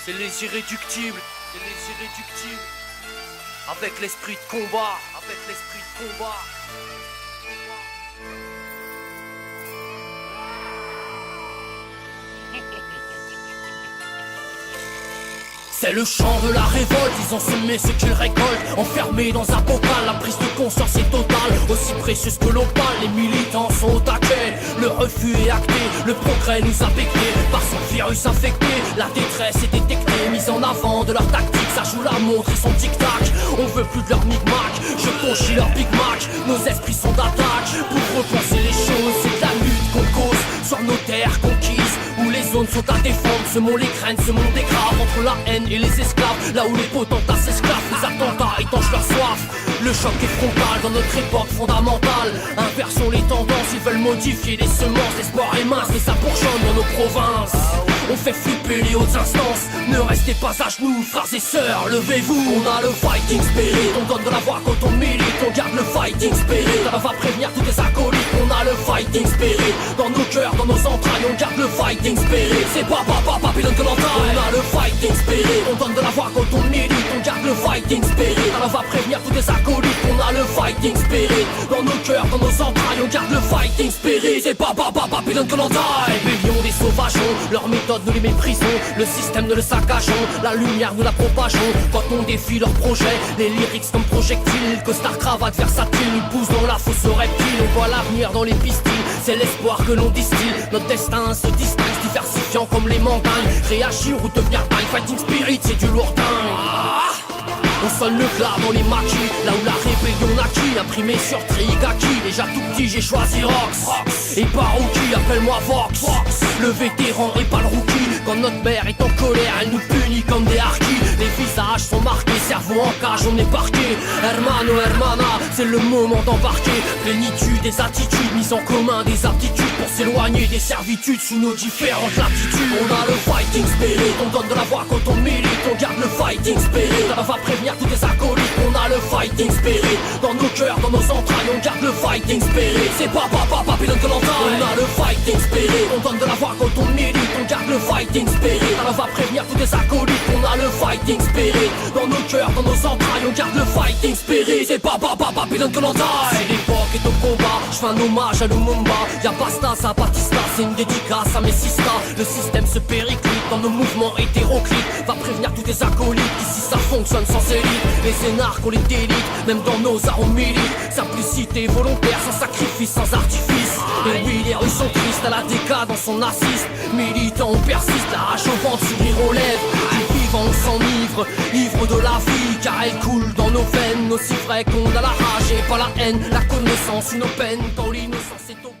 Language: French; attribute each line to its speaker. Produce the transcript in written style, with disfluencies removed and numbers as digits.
Speaker 1: C'est les irréductibles, c'est les irréductibles. Avec l'esprit de combat, avec l'esprit de combat. C'est le chant de la révolte, ils ont semé ce qu'ils récoltent. Enfermés dans un bocal, la prise de conscience est totale. Aussi précieuse que l'opale, les militants sont au taquet. Le refus est acté, le progrès nous a becqués. Par son virus infecté, la détresse est détectée. Mise en avant de leur tactique, ça joue la montre et son tic-tac. On veut plus de leur micmac, je conchis leur Big Mac. Nos esprits sont d'attaque, pour repenser les choses. C'est de la lutte qu'on cause, sur nos terres conquises, où les zones sont à défendre. Semons les graines, ce monde est grave, entre la haine et les esclaves, là où les potentats s'esclavent, les attentats étanchent leur soif. Le choc est frontal dans notre époque fondamentale. Inversons les tendances, ils veulent modifier les semences. L'espoir est mince, mais ça bourgeonne dans nos provinces. On fait flipper les hautes instances. Ne restez pas à genoux, frères et sœurs, levez-vous. On a le fighting spirit, on donne de la voix quand on milite. On garde le fighting spirit, ça va prévenir tous les acolytes. On a le fighting spirit, dans nos cœurs, dans nos entrailles. On garde le fighting spirit, c'est pas Babylone que l'entaille. On a le fighting spirit, on donne de la voix quand on milite. On garde le fighting spirit, ça va prévenir tous les acolytes. On a le fighting spirit, dans nos cœurs, dans nos entrailles. On garde le fighting spirit, c'est pas Babylone que l'entaille. Rébellion des sauvageons, leur méthode nous les méprisons. Le système ne le saccageons, la lumière nous la propageons. Quand on défie leurs projets, les lyrics comme projectiles. Costard, cravate, versatile, nous pousse dans la fosse aux reptiles. On voit l'avenir dans les pistils, c'est l'espoir que l'on distille. Notre destin se distingue, diversifiant comme les montagnes. Réagir ou devenir dingue, fighting spirit c'est du lourd dingue. On sonne le glas dans les maquis, là où la rébellion naquit. Imprimé sur Trigaki, déjà tout petit j'ai choisi Rox. Et pas Rookie, appelle-moi Vox. Le vétéran et pas le rookie. Quand notre mère est en colère, elle nous punit comme des harkis. Les visages sont marqués, cerveau en cage, on est parqué. Hermano, hermana, c'est le moment d'embarquer. Plénitude des attitudes, mise en commun des aptitudes. Pour s'éloigner des servitudes sous nos différentes latitudes. On a le fighting spirit, on donne de la voix quand on milite. On garde le fighting spirit, ça va prévenir tous les acolytes. On a le fighting spirit, dans nos cœurs, dans nos entrailles. On garde le fighting spirit, c'est pas Babylone que l'entaille. On a le fighting spirit, on donne de la voix quand on milite. On garde le fighting spirit, ça va prévenir tous les acolytes. On a le fighting spirit, dans nos cœurs, dans nos entrailles. On garde le fighting spirit, c'est pas Babylone que l'entaille. Si l'époque est au combat, je fais un hommage à Lumumba. Y'a Basta, ça Batista, c'est une dédicace à mes sistas. Le système se périclite dans nos mouvements hétéroclites. Va prévenir tous les acolytes, ici ça fonctionne sans élite. Les énarques on les délite, même dans nos armes milites. Simplicité volontaire, sans sacrifice, sans artifice. Et oui, les rues sont tristes, à la décadence on assiste. Militants on persiste, la rage au ventre, sourire aux lèvres. Du vivant on s'enivre, ivre de la vie, car elle coule dans nos veines. Aussi vrai qu'on a la rage et pas la haine, la connaissance, une peine dans l'innocence est au